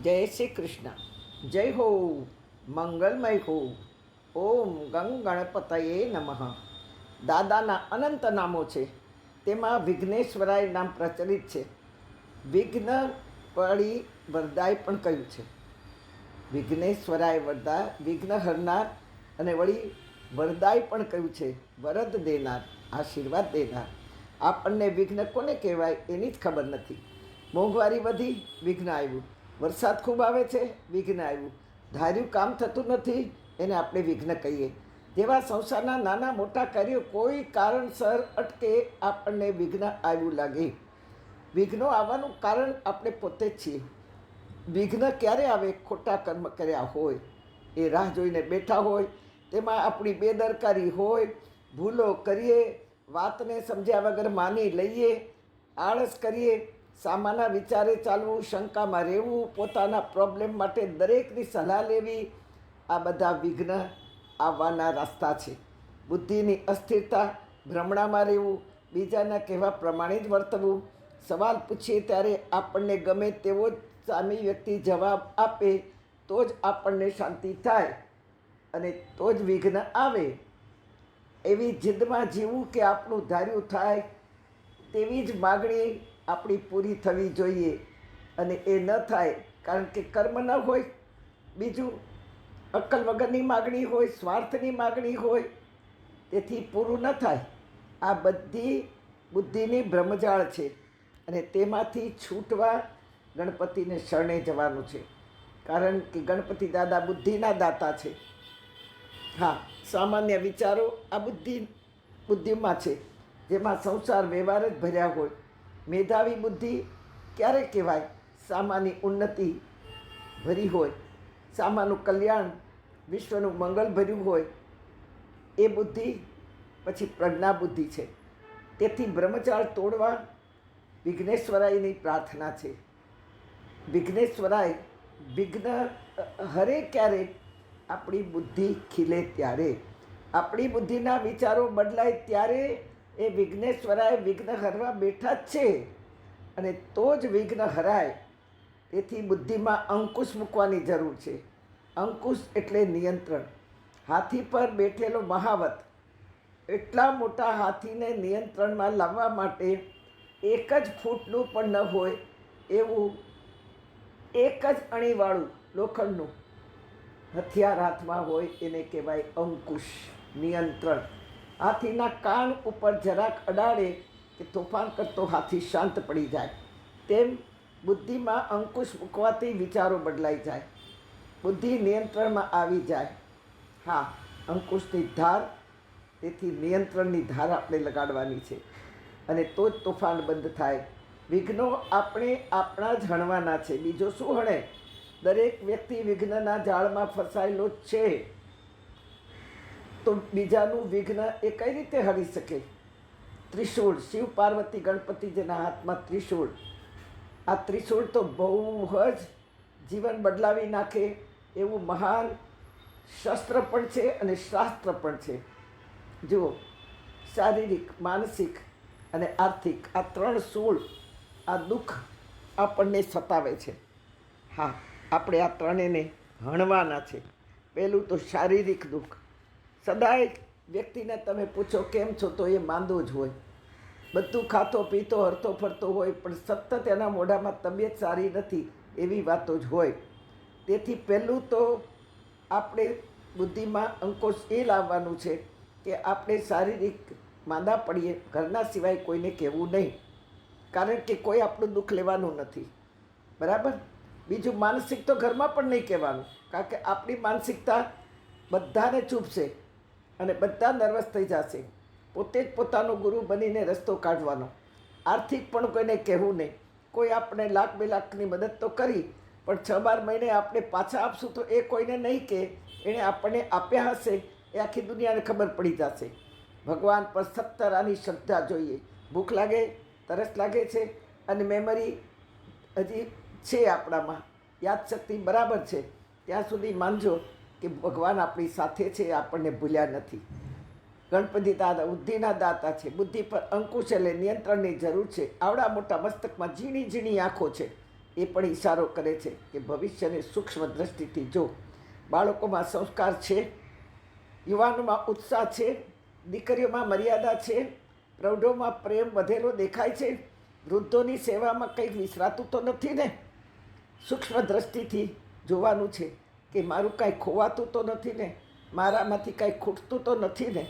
જય શ્રી કૃષ્ણ. જય હો, મંગલમય હો. ઓમ ગંગ ગણપતયે નમઃ. દાદાના અનંત નામો છે, તેમાં વિઘ્નેશ્વરાય નામ પ્રચલિત છે. વિઘ્ન પડી વરદાય પણ કહ્યું છે. વિઘ્નેશ્વરાય વરદા, વિઘ્ન હરનાર, અને વળી વરદાય પણ કહ્યું છે. વરદ દેનાર, આશીર્વાદ દેનાર. આપણને વિઘ્ન કોને કહેવાય એની જ ખબર નથી. મોંઘવારી વધી, વિઘ્ન આવ્યું. વરસાદ ખૂબ આવે છે, વિઘ્ન આવ્યું. ધાર્યું કામ થતું નથી, એને આપણે વિઘ્ન કહીએ. જેવા સંસારના નાના મોટા કાર્યો કોઈ કારણસર અટકે, આપણને વિઘ્ન આવ્યું લાગે. વિઘ્નો આવવાનું કારણ આપણે પોતે જ છીએ. વિઘ્ન ક્યારે આવે? ખોટા કર્મ કર્યા હોય, એ રાહ જોઈને બેઠા હોય, તેમાં આપણી બેદરકારી હોય, ભૂલો કરીએ, વાતને સમજ્યા વગર માની લઈએ, આળસ કરીએ, સામાના વિચારે ચાલવું, શંકામાં રહેવું, પોતાના પ્રોબ્લેમ માટે દરેકની સલાહ લેવી, આ બધા વિઘ્ન આવવાના રસ્તા છે. બુદ્ધિની અસ્થિરતા, ભ્રમણામાં રહેવું, બીજાના કહેવા પ્રમાણે જ વર્તવું, સવાલ પૂછીએ ત્યારે આપણને ગમે તેવો જ સામી વ્યક્તિ જવાબ આપે તો જ આપણને શાંતિ થાય અને તો જ વિઘ્ન આવે. એવી જિદ્દમાં જીવવું કે આપણું ધાર્યું થાય તેવી જ માગણી આપણી પૂરી થવી જોઈએ, અને એ ન થાય કારણ કે કર્મ ન હોય, બીજું અક્કલ વગરની માગણી હોય, સ્વાર્થની માગણી હોય, તેથી પૂરું ન થાય. આ બધી બુદ્ધિની ભ્રમજાળ છે, અને તેમાંથી છૂટવા ગણપતિને શરણે જવાનું છે. કારણ કે ગણપતિ દાદા બુદ્ધિના દાતા છે. હા, સામાન્ય વિચારો આ બુદ્ધિમાં છે, જેમાં સંસાર વ્યવહાર જ ભર્યા હોય. મેધાવી બુદ્ધિ ક્યારે કહેવાય? સામાની ઉન્નતિ ભરી હોય, સામાનું કલ્યાણ, વિશ્વનું મંગળ ભર્યું હોય, એ બુદ્ધિ પછી પ્રજ્ઞા બુદ્ધિ છે. તેથી બ્રહ્મચાર તોડવા વિઘ્નેશ્વરાયની પ્રાર્થના છે. વિઘ્નેશ્વરાય વિઘ્ન હરે ક્યારે? આપણી બુદ્ધિ ખીલે ત્યારે, આપણી બુદ્ધિના વિચારો બદલાય ત્યારે એ વિઘ્નેશ્વરાય વિઘ્ન હરવા બેઠા જ છે, અને તો જ વિઘ્ન હરાય. તેથી બુદ્ધિમાં અંકુશ મૂકવાની જરૂર છે. અંકુશ એટલે નિયંત્રણ. હાથી પર બેઠેલો મહાવત એટલા મોટા હાથીને નિયંત્રણમાં લાવવા માટે એક જ ફૂટનું પણ ન હોય એવું એક જ અણીવાળું લોખંડનું હથિયાર હાથમાં હોય, એને કહેવાય અંકુશ, નિયંત્રણ. હાથીના કાન ઉપર જરાક અડાડે કે તોફાન કરતો હાથી શાંત પડી જાય. તેમ બુદ્ધિમાં અંકુશ મૂકવાથી વિચારો બદલાઈ જાય, બુદ્ધિ નિયંત્રણમાં આવી જાય. હા, અંકુશની ધાર, તેથી નિયંત્રણની ધાર આપણે લગાડવાની છે, અને તો જ તોફાન બંધ થાય. વિઘ્નો આપણે આપણા જ હણવાના છે, બીજો શું હણે? દરેક વ્યક્તિ વિઘ્નના જાળમાં ફસાયેલો જ છે, તો બીજાનું વિઘ્ન એ કઈ રીતે હરી શકે? ત્રિશૂળ, શિવ પાર્વતી ગણપતિ જેના હાથમાં ત્રિશૂળ. આ ત્રિશૂળ તો બહુ જ જીવન બદલાવી નાખે એવું મહાન શસ્ત્ર પણ છે અને શાસ્ત્ર પણ છે. જુઓ, શારીરિક, માનસિક અને આર્થિક આ ત્રણ શૂળ, આ દુઃખ આપણને સતાવે છે. હા, આપણે આ ત્રણેયને હણવાના છે. પહેલું તો શારીરિક દુઃખ. સદાય વ્યક્તિને તમે પૂછો કેમ છો તો એ માંદો જ હોય, બધું ખાતો પીતો હરતો ફરતો હોય, પણ સતત એના મોઢામાં તબિયત સારી નથી એવી વાતો જ હોય. તેથી પહેલું તો આપણે બુદ્ધિમાં અંકુશ એ લાવવાનું છે કે આપણે શારીરિક માંદા પડીએ, ઘરના સિવાય કોઈને કહેવું નહીં, કારણ કે કોઈ આપણું દુઃખ લેવાનું નથી. બરાબર? બીજું, માનસિક તો ઘરમાં પણ નહીં કહેવાનું, કારણ કે આપણી માનસિકતા બધાને ચૂપશે અને બધા નર્વસ થઈ જશે. પોતે જ પોતાનો ગુરુ બનીને રસ્તો કાઢવાનો. આર્થિક પણ કોઈને કહેવું નહીં. કોઈ આપણે લાખ બે લાખની મદદ તો કરી, પણ 6-12 મહિને આપણે પાછા આપશું તો એ કોઈને નહીં કે એણે આપણને આપ્યા હશે, એ આખી દુનિયાને ખબર પડી જશે. ભગવાન પર સત્તર આની શ્રદ્ધા જોઈએ. ભૂખ લાગે, તરસ લાગે છે, અને મેમરી હજી છે આપણામાં, યાદશક્તિ બરાબર છે, ત્યાં સુધી માનજો કે ભગવાન આપણી સાથે છે, આપણને ભૂલ્યા નથી. ગણપતિ દાદા બુદ્ધિના દાતા છે. બુદ્ધિ પર અંકુશ એટલે નિયંત્રણની જરૂર છે. આવડા મોટા મસ્તકમાં ઝીણી ઝીણી આંખો છે, એ પણ ઈશારો કરે છે કે ભવિષ્યને સૂક્ષ્મ દ્રષ્ટિથી જો. બાળકોમાં સંસ્કાર છે, યુવાનોમાં ઉત્સાહ છે, દીકરીઓમાં મર્યાદા છે, પ્રૌઢોમાં પ્રેમ વધેલો દેખાય છે, વૃદ્ધોની સેવામાં કંઈક વિસરાતું તો નથી ને. સૂક્ષ્મ દ્રષ્ટિથી જોવાનું છે કે મારું કાંઈ ખોવાતું તો નથી ને, મારામાંથી કાંઈ ખૂટતું તો નથી ને.